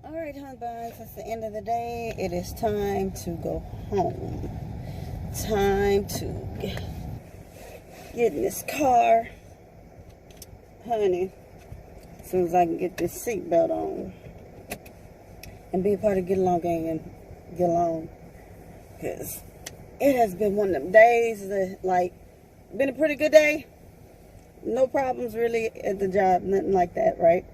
Alright, honey buns, it's the end of the day. It is time to go home. Time to get in this car. Honey, as soon as I can get this seatbelt on and be a part of Get Along Gang and Get Along. Because it has been one of them days that, like, been a pretty good day. No problems really at the job, nothing like that, right?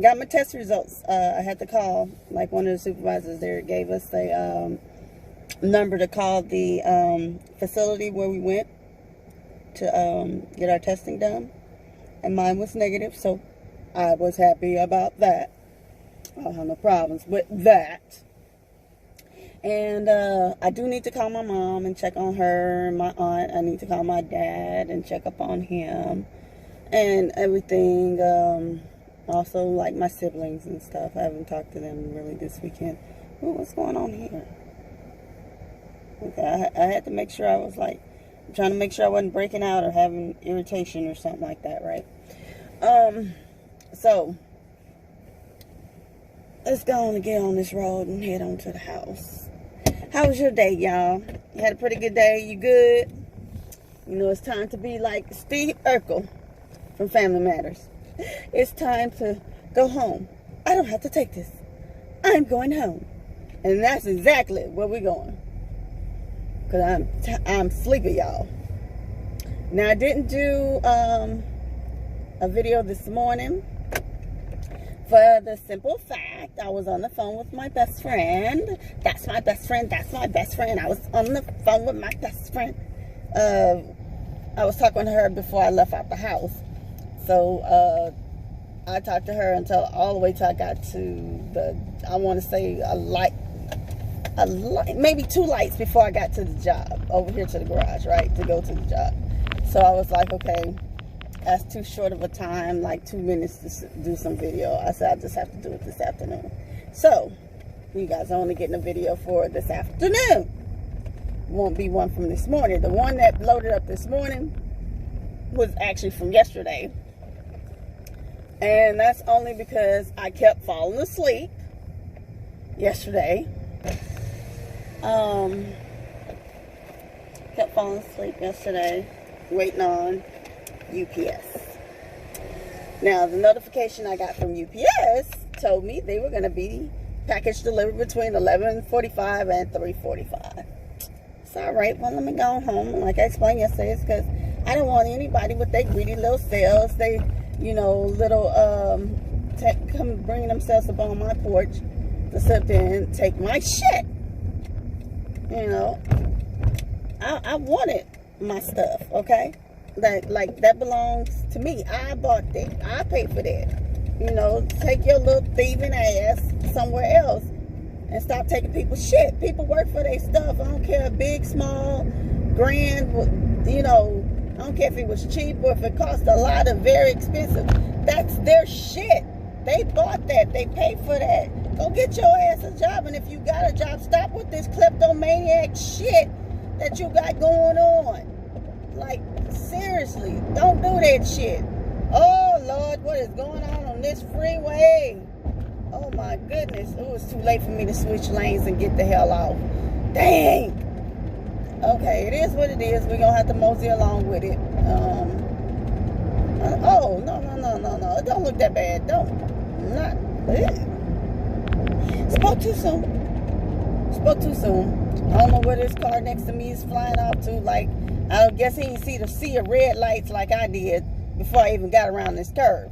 Got my test results. I had to call, like, one of the supervisors there gave us a number to call the facility where we went to get our testing done. And mine was negative, so I was happy about that. I don't have no problems with that. And I do need to call my mom and check on her, my aunt. I need to call my dad and check up on him and everything. Also, like, my siblings and stuff. I haven't talked to them really this weekend. Ooh, what's going on here? Okay, I had to make sure I was, like, trying to make sure I wasn't breaking out or having irritation or something like that, right? So, let's go on and get on this road and head on to the house. How was your day, y'all? You had a pretty good day? You good? You know, it's time to be like Steve Urkel from Family Matters. It's time to go home. I don't have to take this. I'm going home. And that's exactly where we're going. Because I'm sleepy, y'all. Now, I didn't do a video this morning for the simple fact I was on the phone with my best friend. That's my best friend. That's my best friend. I was on the phone with my best friend. I was talking to her before I left out the house. So, I talked to her until all the way till I got to the, I want to say a light, maybe 2 lights before I got to the job, over here to the garage, right, to go to the job. So I was like, okay, that's too short of a time, like 2 minutes to do some video. I said, I just have to do it this afternoon. So, you guys are only getting a video for this afternoon. Won't be one from this morning. The one that loaded up this morning was actually from yesterday. And that's only because I kept falling asleep yesterday. Kept falling asleep yesterday, waiting on UPS. Now, the notification I got from UPS told me they were going to be package delivered between 11:45 and 3:45. It's all right. Well, let me go home. Like I explained yesterday, it's because I don't want anybody with their greedy little selves, they, you know, little, come bringing themselves up on my porch to sit there and take my shit. You know, I wanted my stuff, okay? That belongs to me. I bought that. I paid for that. You know, take your little thieving ass somewhere else and stop taking people's shit. People work for their stuff. I don't care, big, small, grand, you know, I don't care if it was cheap or if it cost a lot or very expensive. That's their shit. They bought that. They paid for that. Go get your ass a job. And if you got a job, stop with this kleptomaniac shit that you got going on. Like, seriously, don't do that shit. Oh, Lord, what is going on this freeway? Oh, my goodness. It was too late for me to switch lanes and get the hell off. Dang. Okay, it is what it is. We're going to have to mosey along with it. Oh, no. It don't look that bad. Spoke too soon. I don't know where this car next to me is flying off to. Like, I guess he didn't see the sea of red lights like I did before I even got around this curve.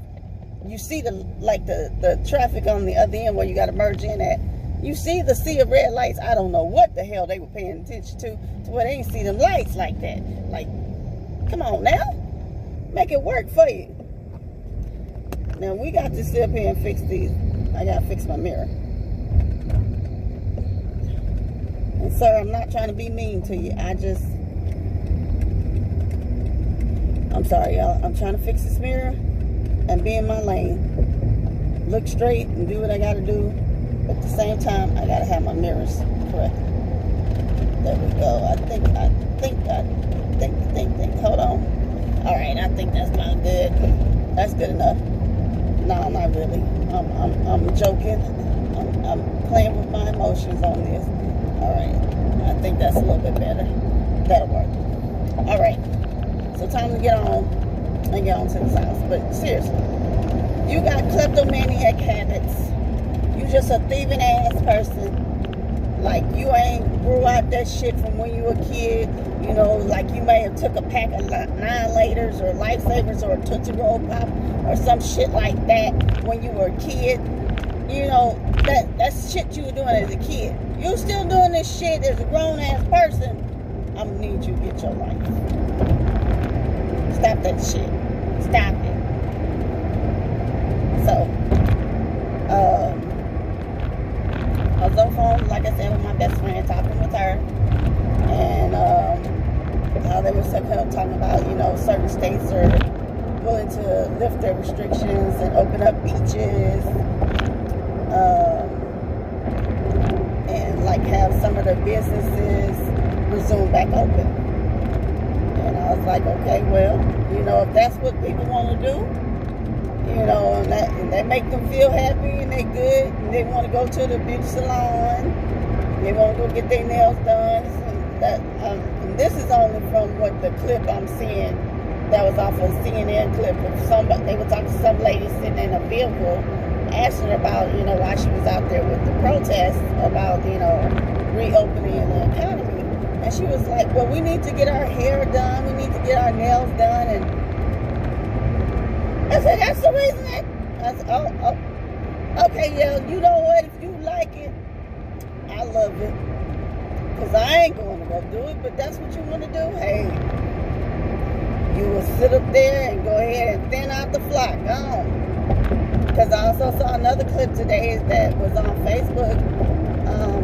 You see the traffic on the other end where you got to merge in at. You see the sea of red lights. I don't know what the hell they were paying attention to where they didn't see them lights like that. Like, come on now. Make it work for you. Now, we got to sit up here and fix these. I got to fix my mirror. And, sir, I'm not trying to be mean to you. I'm sorry, y'all. I'm trying to fix this mirror and be in my lane. Look straight and do what I got to do. At the same time, I gotta have my mirrors correct. There we go. I think. Hold on. All right, I think that's about good. That's good enough. No, not really. I'm joking. I'm playing with my emotions on this. All right. I think that's a little bit better. That'll work. All right. So time to get on and get on to this house. But seriously, you got kleptomaniac habits. You just a thieving ass person. Like, you ain't grew out that shit from when you were a kid. You know, like you may have took a pack of 9-laters or Lifesavers or a Tootsie Roll Pop or some shit like that when you were a kid. You know, that's shit you were doing as a kid. You still doing this shit as a grown-ass person. I'm gonna need you to get your life. Stop that shit. Stop it. So, I was on the phone, like I said, with my best friend, talking with her, and they were talking about, you know, certain states are willing to lift their restrictions and open up beaches, and like have some of the businesses resume back open. And I was like, okay, well, you know, if that's what people want to do, you know, and that make them feel happy and they good, and they want to go to the beauty salon, they want to go get their nails done. And this is only from what the clip I'm seeing that was off a CNN clip of somebody. They were talking to some lady sitting in a vehicle, asking her about, you know, why she was out there with the protests about, you know, reopening the economy. And she was like, well, we need to get our hair done, we need to get our nails done. And I said, that's the reason that? I said, oh, okay, yeah, you know what, if you like it, I love it. Because I ain't going to go do it, but that's what you want to do, hey, you will sit up there and go ahead and thin out the flock, Because I also saw another clip today that was on Facebook,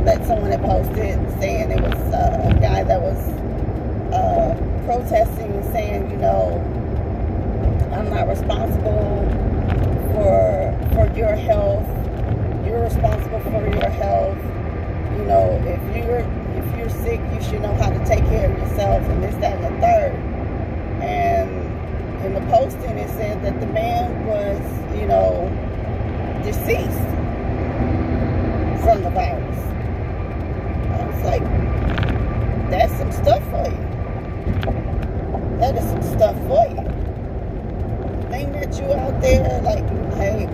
that someone had posted, saying it was a guy that was protesting and saying, you know, I'm not responsible for your health. You're responsible for your health. You know, if you're sick, you should know how to take care of yourself, and this, that, and the third. And in the posting, it said that the man was, you know, deceased from the virus. I was like, that's some stuff for you. That is some stuff for you. Thing that you out there, like, hey,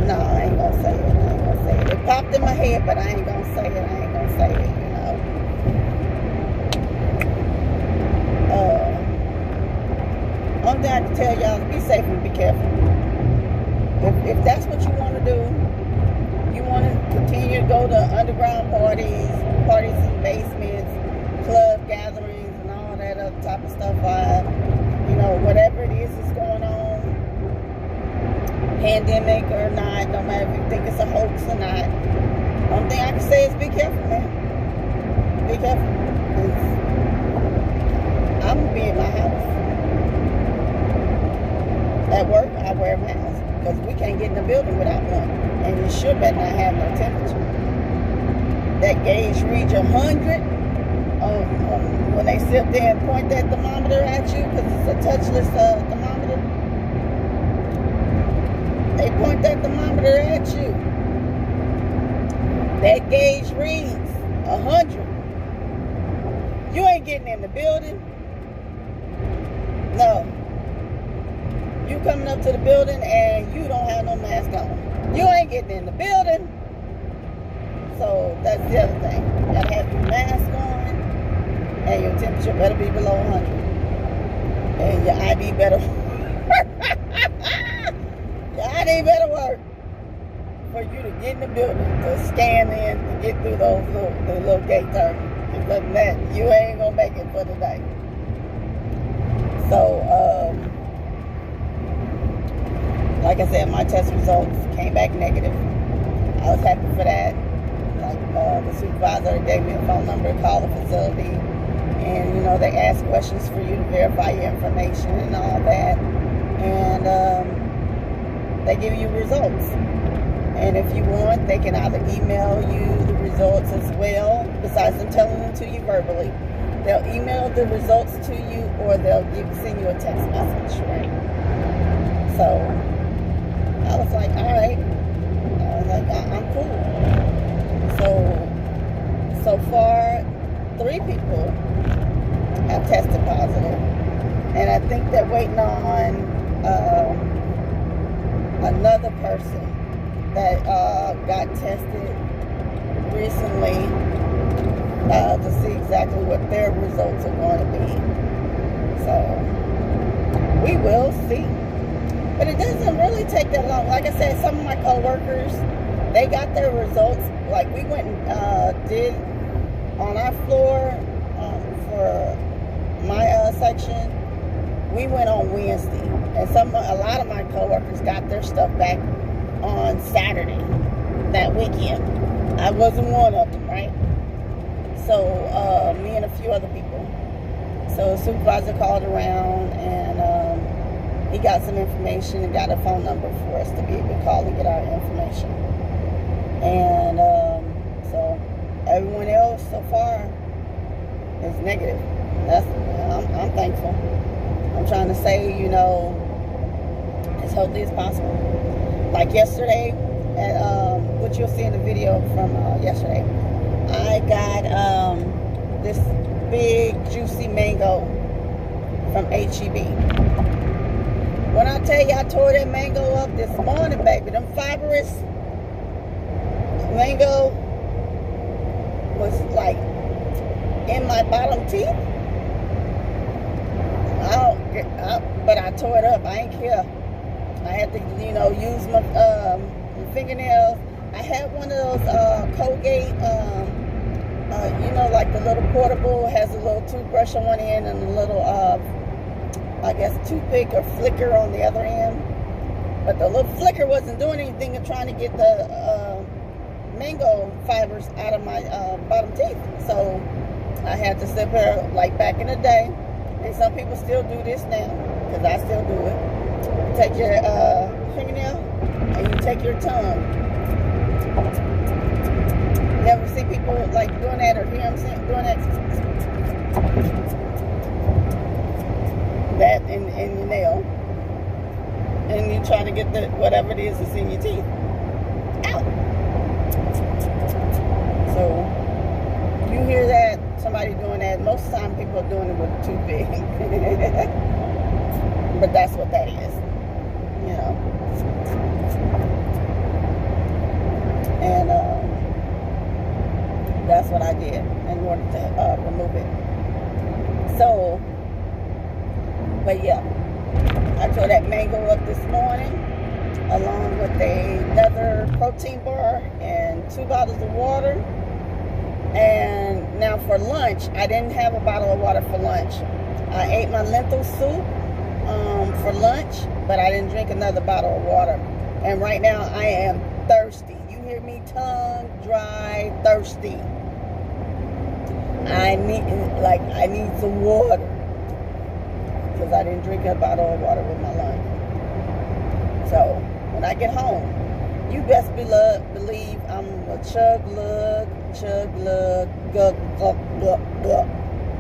no, I ain't gonna say it. It popped in my head, but I ain't gonna say it. You know. Only thing I can tell y'all is be safe and be careful. If that's what you want to do, you want to continue to go to underground parties in basements, club gatherings, and all that other type of stuff. You know, whatever it is that's going on, pandemic or not, no matter if you think it's a hoax or not. One thing I can say is be careful, man. Be careful. I'm gonna be in my house. At work, I wear a mask because we can't get in the building without one, and you sure better not have no temperature. That gauge reads 100. When they sit there and point that thermometer at you, because it's a touchless thermometer. They point that thermometer at you. That gauge reads 100. You ain't getting in the building. No. You coming up to the building and you don't have no mask on. You ain't getting in the building. So that's the other thing. You gotta have your mask on, and your temperature better be below 100. And your ID better your ID better work for you to get in the building, to scan in, to get through those little gate terminals. Other than that, you ain't gonna make it for the day. So, like I said, my test results came back negative. I was happy for that. Like, the supervisor gave me a phone number to call the facility. And, you know, they ask questions for you to verify your information and all that. And they give you results. And if you want, they can either email you the results as well, besides them telling them to you verbally. They'll email the results to you, or they'll send you a text message, right? So, I was like, all right. I was like, I'm cool. So far, 3 people have tested positive. And I think they're waiting on another person that got tested recently to see exactly what their results are going to be. So we will see. But it doesn't really take that long. Like I said, some of my coworkers, they got their results. Like we went and did on our floor for my section. We went on Wednesday, and a lot of my coworkers got their stuff back on Saturday that weekend. I wasn't one of them, right? So me and a few other people. So the supervisor called around, and he got some information and got a phone number for us to be able to call and get our information. And so everyone else so far is negative. I'm thankful. I'm trying to stay, as healthy as possible. Like yesterday, and what you'll see in the video from yesterday, I got this big juicy mango from H-E-B. When I tell you I tore that mango up this morning, baby, them fibrous mango was like in my bottom teeth. But I tore it up. I ain't care. I had to, use my fingernails. I had one of those Colgate, like the little portable, has a little toothbrush on one end and a little, I guess, toothpick or flicker on the other end. But the little flicker wasn't doing anything and trying to get the mango fibers out of my bottom teeth. So I had to sit here like back in the day. And some people still do this now, because I still do it. You take your fingernail and you take your tongue. You ever see people like doing that, or hear them doing that? That in your nail. And you try to get whatever it is that's in your teeth out. So you hear that, somebody doing that, most of the time people are doing it with a toothpick. But that's what that is, And that's what I did in order to remove it. So, but yeah, I tore that mango up this morning, along with another protein bar and 2 bottles of water. And now for lunch, I didn't have a bottle of water for lunch. I ate my lentil soup for lunch, but I didn't drink another bottle of water. And right now I am thirsty. You hear me? Tongue dry, thirsty. I need some water, because I didn't drink a bottle of water with my lunch. So when I get home, you best believe I'm a chug, lug, gug,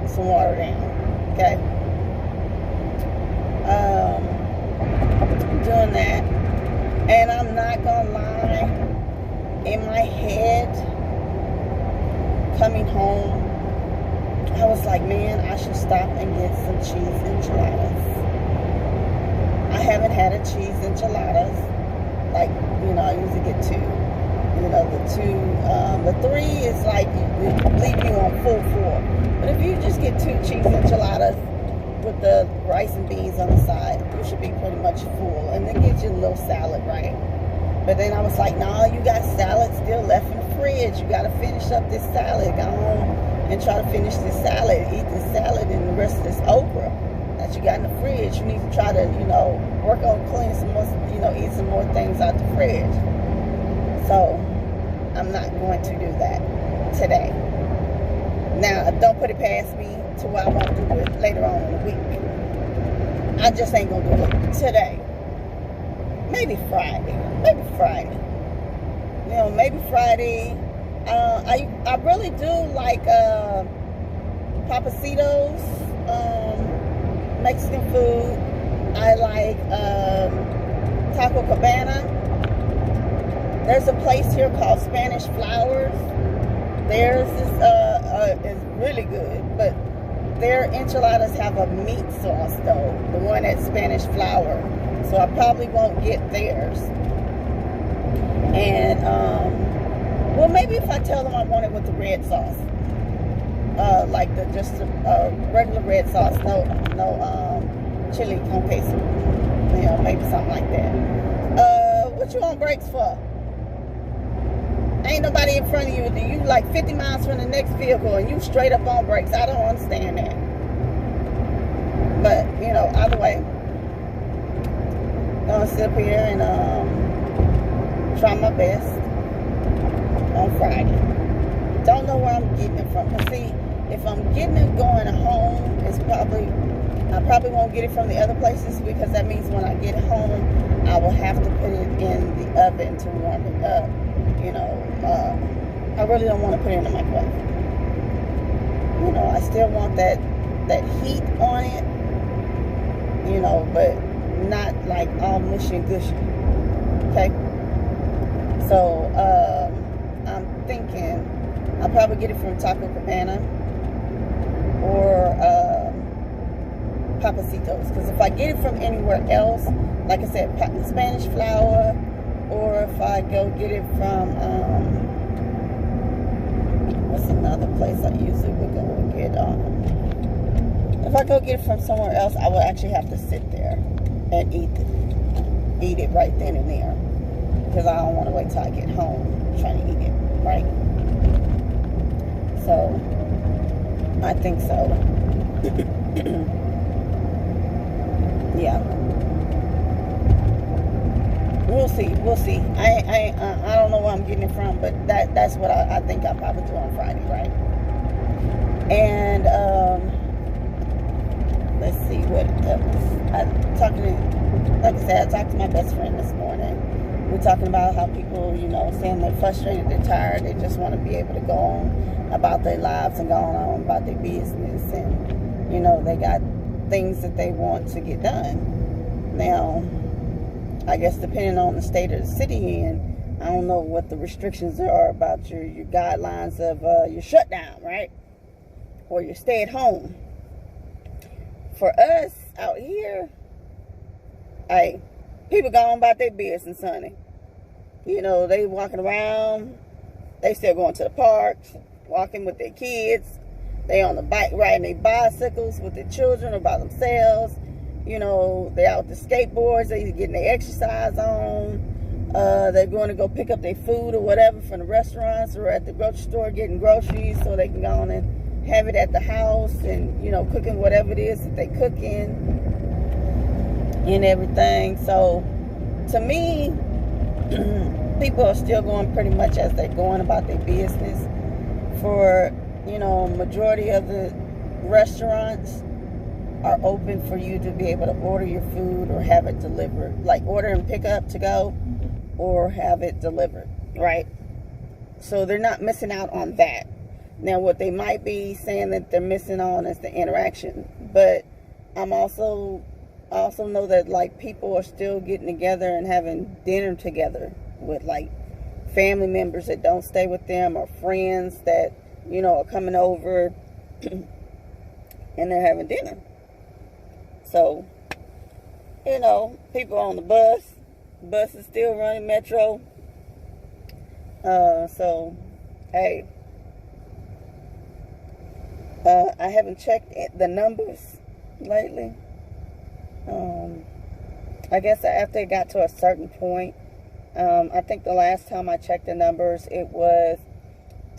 some water down, okay? Doing that, and I'm not gonna lie, in my head, coming home, I was like, man, I should stop and get some cheese enchiladas. I haven't had a cheese enchiladas, like, I usually get 2. The 3 is like, leave you on full 4. But if you just get 2 cheese enchiladas with the rice and beans on the side, you should be pretty much full. And then get you a little salad, right? But then I was like, nah, you got salad still left in the fridge. You got to finish up this salad. Go home and try to finish this salad. Eat this salad and the rest of this okra that you got in the fridge. You need to try to, work on cleaning some more, eat some more things out the fridge. So I'm not going to do that today. Now, don't put it past me to where I won't do it later on in the week. I just ain't going to do it today. Maybe Friday. Maybe Friday. I really do like Papacitos, Mexican food. I like Taco Cabana. There's a place here called Spanish Flowers. Theirs is really good, but their enchiladas have a meat sauce though, the one at Spanish Flower. So I probably won't get theirs. And well, maybe if I tell them I want it with the red sauce, like the just regular red sauce, no chili con queso, you know, maybe something like that. What you on brakes for? Ain't nobody in front of you. You like 50 miles from the next vehicle and you straight up on brakes. I don't understand that. But, you know, either way, I'm gonna sit up here and try my best on Friday. Don't know where I'm getting it from. Cause see, if I'm getting it going home, I probably won't get it from the other places, because that means when I get home, I will have to put it in the oven to warm it up. You know, I really don't want to put it in the microwave. You know, I still want that heat on it, you know, but not like all mushy and gushy. Okay? So, I'm thinking I'll probably get it from Taco Cabana or Papacitos. Because if I get it from anywhere else, like I said, Spanish Flower, or if I go get it from, what's another place I usually would go and get, if I go get it from somewhere else, I will actually have to sit there and eat it right then and there. Because I don't want to wait till I get home trying to eat it, right? So, I think so. Yeah. We'll see. I don't know where I'm getting it from, but that's what I think I'll probably do on Friday, right? And let's see what else. I talked to my best friend this morning. We're talking about how people, you know, saying they're frustrated, they're tired, they just want to be able to go on about their lives and go on about their business, and you know, they got things that they want to get done. Now, I guess depending on the state of the city you're in, I don't know what the restrictions are about your guidelines of your shutdown, right? Or your stay at home. For us out here, hey, people go on about their business, honey. You know, they walking around, they still going to the parks, walking with their kids. They on the bike, riding their bicycles with their children or by themselves. You know, they're out with the skateboards, they're getting their exercise on. They're going to go pick up their food or whatever from the restaurants, or at the grocery store getting groceries so they can go on and have it at the house, and, you know, cooking whatever it is that they cooking and everything. So, to me, people are still going pretty much as they're going about their business. For, you know, majority of the restaurants are open for you to be able to order your food or have it delivered, like order and pick up to go or have it delivered, right? So they're not missing out on that. Now, what they might be saying that they're missing on is the interaction, but I also know that, like, people are still getting together and having dinner together with, like, family members that don't stay with them, or friends that, you know, are coming over and they're having dinner. So, you know, people on the bus is still running, metro. So, hey, I haven't checked the numbers lately. I guess after it got to a certain point, I think the last time I checked the numbers, it was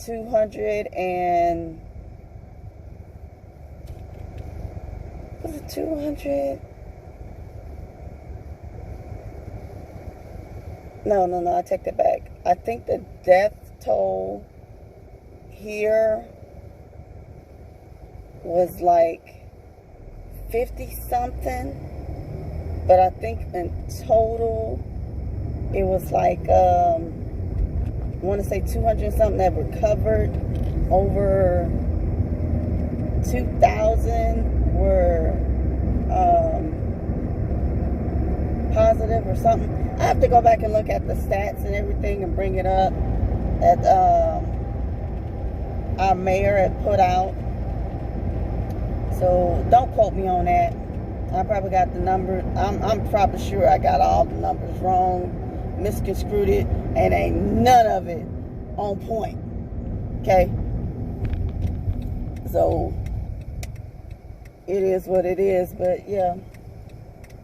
200 and... Was it 200? No, I take that back. I think the death toll here was like 50 something, but I think in total it was like I want to say 200 something that recovered. Over 2,000 were positive or something. I have to go back and look at the stats and everything and bring it up that our mayor had put out. So don't quote me on that. I probably got the number. I'm probably sure I got all the numbers wrong, misconstrued it, and ain't none of it on point. Okay? So it is what it is. But yeah,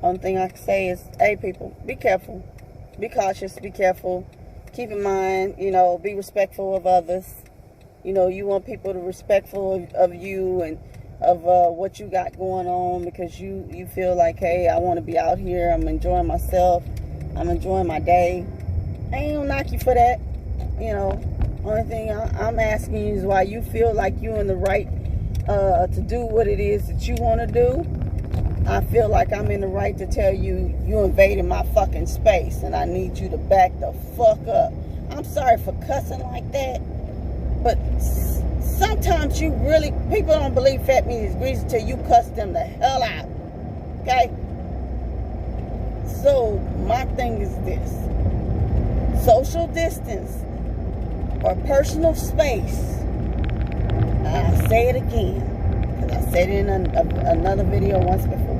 one thing I can say is, hey people, be careful, be cautious, be careful. Keep in mind, you know, be respectful of others. You know, you want people to be respectful of you and of what you got going on, because you feel like, hey, I want to be out here, I'm enjoying myself, I'm enjoying my day. I ain't gonna knock you for that. You know, only thing I'm asking you is why you feel like you're in the right to do what it is that you want to do. I feel like I'm in the right to tell you, you invaded my fucking space and I need you to back the fuck up. I'm sorry for cussing like that, but sometimes you really, people don't believe fat meat is greasy till you cuss them the hell out. Okay? So my thing is this: social distance or personal space. I say it again, because I said it in another video once before.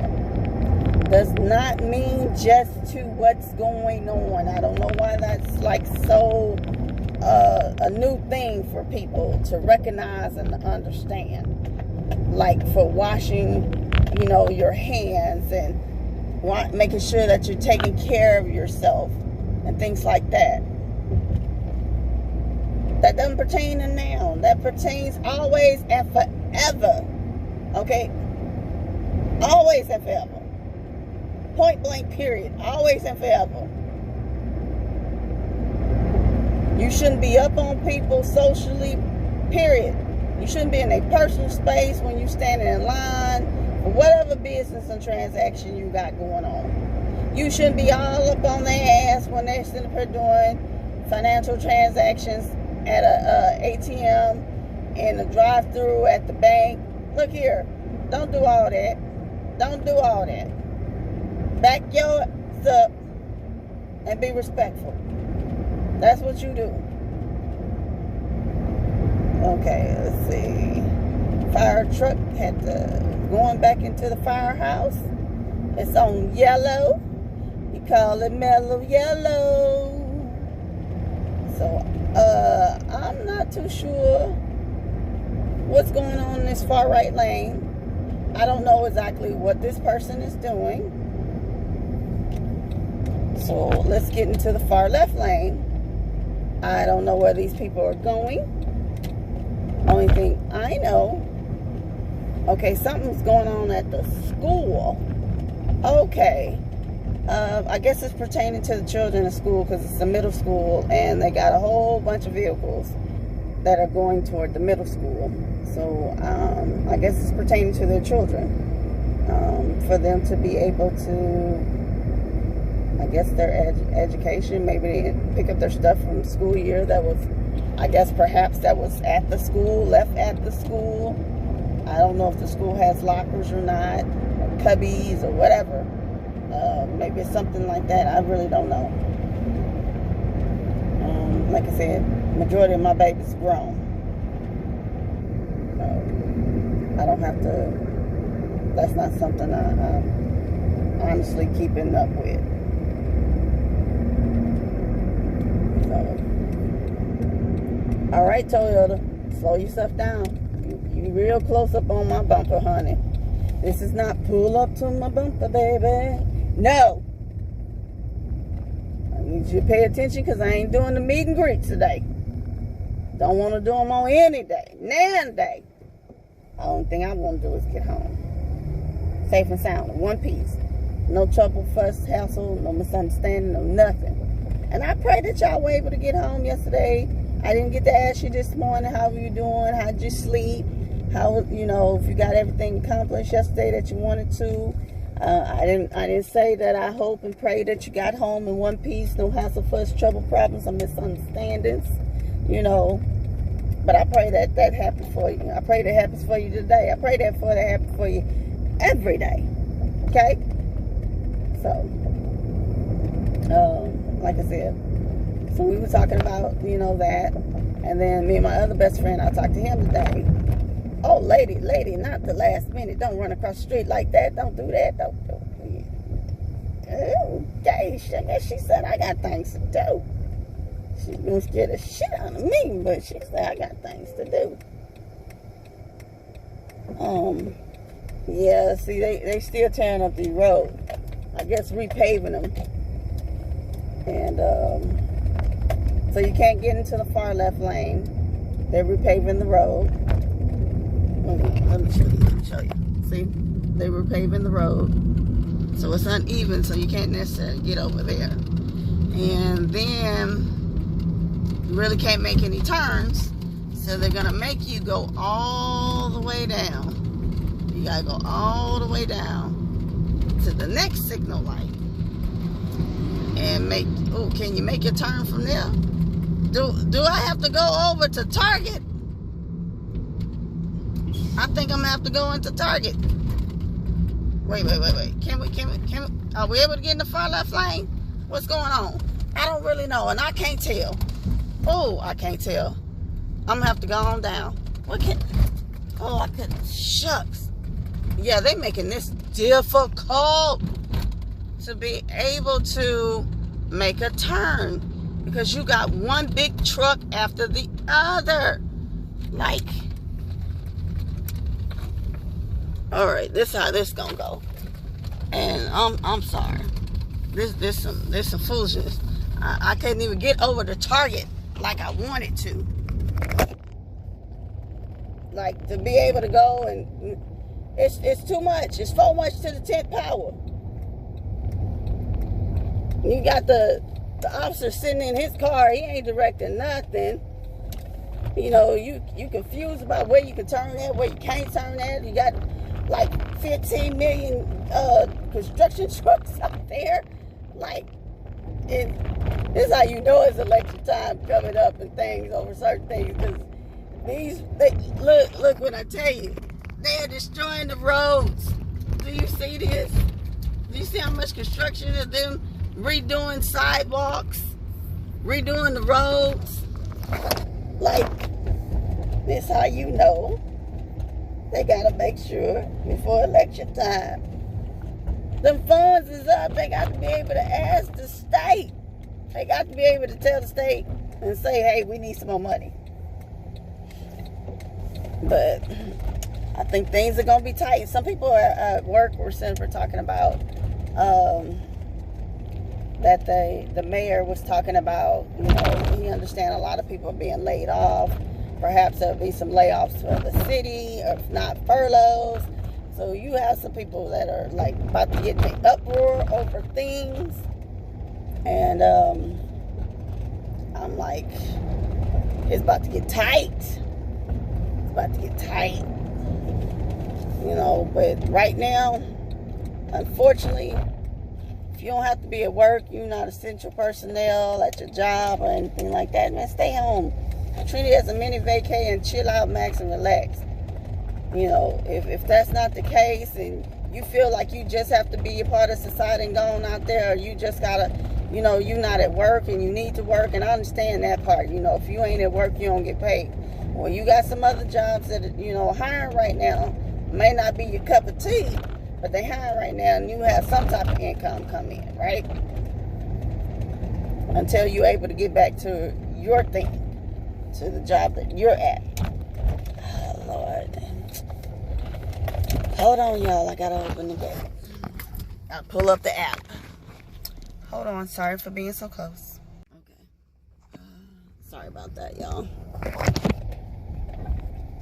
Does not mean just to what's going on. I don't know why that's like so a new thing for people to recognize and understand. Like for washing, you know, your hands and making sure that you're taking care of yourself and things like that. That doesn't pertain to now. That pertains always and forever. Okay? Always and forever. Point blank period. Always and forever. You shouldn't be up on people socially, period. You shouldn't be in a personal space when you're standing in line for whatever business and transaction you got going on. You shouldn't be all up on their ass when they're sitting up here doing financial transactions at a ATM, in the drive-thru, at the bank. Look here, don't do all that. Don't do all that. Back yours up and be respectful. That's what you do. Okay, let's see. Fire truck going back into the firehouse. It's on yellow. You call it mellow yellow. So, I'm not too sure what's going on in this far right lane. I don't know exactly what this person is doing. So let's get into the far left lane. I don't know where these people are going. Only thing I know, okay, something's going on at the school. Okay. I guess it's pertaining to the children in school, because it's a middle school and they got a whole bunch of vehicles that are going toward the middle school. So I guess it's pertaining to their children, for them to be able to, I guess, their education. Maybe they pick up their stuff from the school year that was, I guess perhaps that was at the school, left at the school. I don't know if the school has lockers or not, or cubbies or whatever. Maybe it's something like that. I really don't know. Like I said, majority of my babies grown. I don't have to, that's not something I'm honestly keeping up with. So, all right, Toyota, slow yourself down. You real close up on my bumper, honey. This is not pull up to my bumper, baby. No. I need you to pay attention, because I ain't doing the meet and greets today. Don't want to do them on any day. Nan day. The only thing I want to do is get home. Safe and sound. In one piece. No trouble, fuss, hassle, no misunderstanding, no nothing. And I pray that y'all were able to get home yesterday. I didn't get to ask you this morning, how were you doing? How'd you sleep? How, you know, if you got everything accomplished yesterday that you wanted to. I didn't say that I hope and pray that you got home in one piece, no hassle, fuss, trouble, problems, or misunderstandings, you know. But I pray that that happens for you. I pray that happens for you today. I pray that happens for you every day. Okay? So, Like I said, so we were talking about, you know, that. And then me and my other best friend, I talked to him today. Oh, lady, not the last minute. Don't run across the street like that. Don't do that. Don't. Okay, she said, I got things to do. She's gonna scare the shit out of me, but she said, I got things to do. Yeah, see, they still tearing up the road. I guess repaving them. And, so you can't get into the far left lane. They're repaving the road. Let me show you. See, they were paving the road, so it's uneven, so you can't necessarily get over there. And then you really can't make any turns, so they're gonna make you go all the way down. You gotta go all the way down to the next signal light and make. Oh, can you make your turn from there? Do I have to go over to Target? I think I'm gonna have to go into Target. Wait. Can we? Are we able to get in the far left lane? What's going on? I don't really know, and I can't tell. Oh, I can't tell. I'm gonna have to go on down. Oh, I couldn't. Shucks. Yeah, they making this difficult to be able to make a turn because you got one big truck after the other. Like. All right, this how this gonna go, and I'm sorry. This some foolishness. I couldn't even get over to Target like I wanted to. Like to be able to go, and it's too much. It's so much to the 10th power. You got the officer sitting in his car. He ain't directing nothing. You know, you confused about where you can turn at, where you can't turn at. You got like 15 million construction trucks out there. Like, this is how you know it's election time coming up and things over certain things. Because look when I tell you, they're destroying the roads. Do you see this? Do you see how much construction of them redoing sidewalks, redoing the roads? Like, this how you know they gotta make sure before election time. Them funds is up. They got to be able to ask the state. They got to be able to tell the state and say, hey, we need some more money. But I think things are gonna be tight. Some people at work were talking about that the mayor was talking about, you know, he understands a lot of people are being laid off. Perhaps there'll be some layoffs for the city, or if not, furloughs. So you have some people that are like about to get in an uproar over things. And I'm like, it's about to get tight. It's about to get tight. You know, but right now, unfortunately, if you don't have to be at work, you're not essential personnel at your job or anything like that, man, stay home. Treat it as a mini vacay and chill out, max, and relax. You know, if that's not the case and you feel like you just have to be a part of society and going out there, or you just gotta, you know, you're not at work and you need to work, and I understand that part. You know, if you ain't at work, you don't get paid. Well, you got some other jobs that, you know, hiring right now. May not be your cup of tea, but they hiring right now, and you have some type of income come in, right? Until you're able to get back to your thing, to the job that you're at. Oh, Lord. Hold on, y'all. I gotta open the gate. I'll pull up the app. Hold on. Sorry for being so close. Okay. Sorry about that, y'all.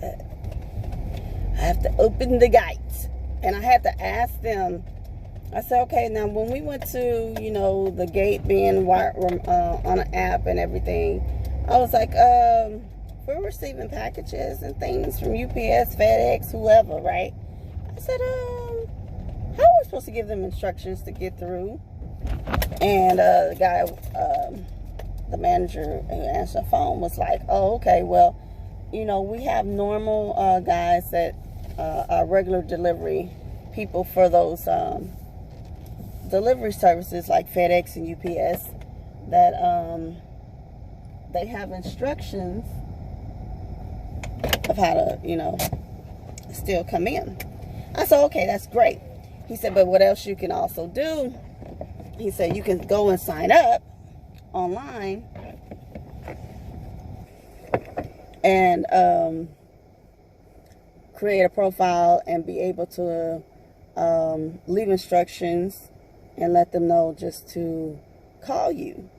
I have to open the gate. And I had to ask them. I said, okay, now when we went to, you know, the gate being on an app and everything, I was like, we're receiving packages and things from UPS, FedEx, whoever, right? I said, how are we supposed to give them instructions to get through? And the guy, the manager who answered the phone was like, oh, okay, well, you know, we have normal guys that are regular delivery people for those delivery services like FedEx and UPS that they have instructions of how to, you know, still come in. I said, okay, that's great. He said, but what else you can also do? He said, you can go and sign up online and create a profile and be able to leave instructions and let them know just to call you.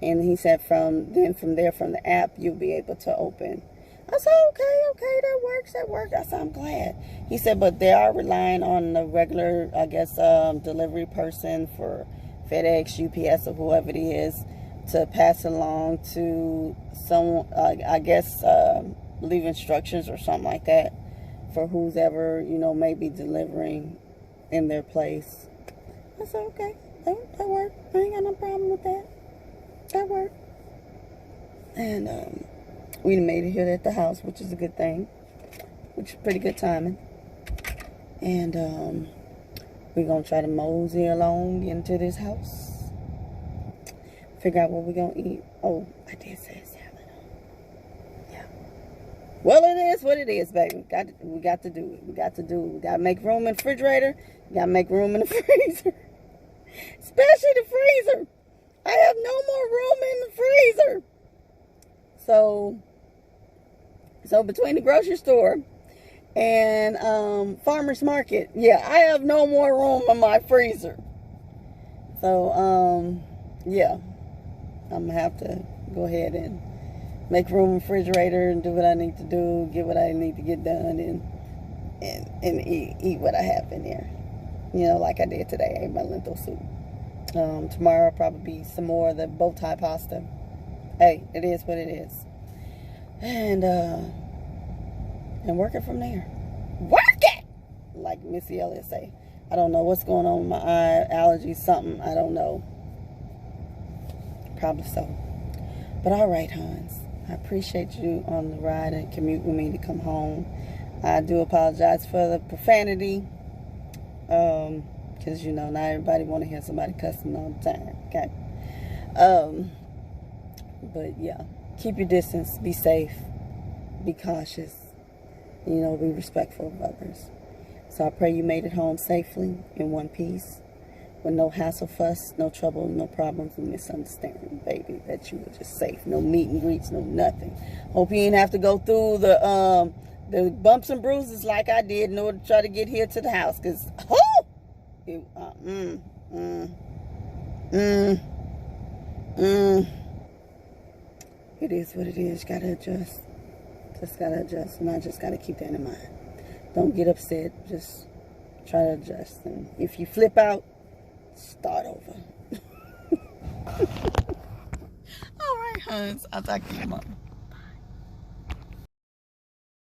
And he said from the app, you'll be able to open. I said, okay, that works. I said, I'm glad. He said, but they are relying on the regular, I guess, delivery person for FedEx, UPS, or whoever it is to pass along to someone, I guess, leave instructions or something like that for who's ever, you know, maybe delivering in their place. I said, okay, that worked. I ain't got no problem with that. That worked. And we made it here at the house, which is a good thing, which is pretty good timing. And we're going to try to mosey along into this house. Figure out what we're going to eat. Oh, I did say salad. Yeah. Well, it is what it is, baby. We got to do it. We got to make room in the refrigerator. We got to make room in the freezer. Especially the freezer. I have no more room in the freezer. So between the grocery store and farmer's market, yeah, I have no more room in my freezer. So, yeah, I'm going to have to go ahead and make room in the refrigerator and do what I need to do, get what I need to get done, and eat what I have in there. You know, like I did today, I ate my lentil soup. Tomorrow I'll probably be some more of the bow tie pasta. Hey, it is what it is. And work it from there. Work it! Like Missy Elliott say. I don't know what's going on with my eye, allergies, something. I don't know. Probably so. But all right, Hans. I appreciate you on the ride and commute with me to come home. I do apologize for the profanity. Because, you know, not everybody want to hear somebody cussing all the time. Okay? But, yeah. Keep your distance. Be safe. Be cautious. You know, be respectful of others. So I pray you made it home safely, in one piece, with no hassle, fuss, no trouble, no problems, and misunderstanding, baby. That you were just safe. No meet and greets, no nothing. Hope you didn't have to go through the bumps and bruises like I did in order to try to get here to the house. Because, it is what it is. Gotta adjust. Just gotta adjust. And I just gotta keep that in mind. Don't get upset. Just try to adjust. And if you flip out, start over. All right, Hans. I'll talk to you tomorrow.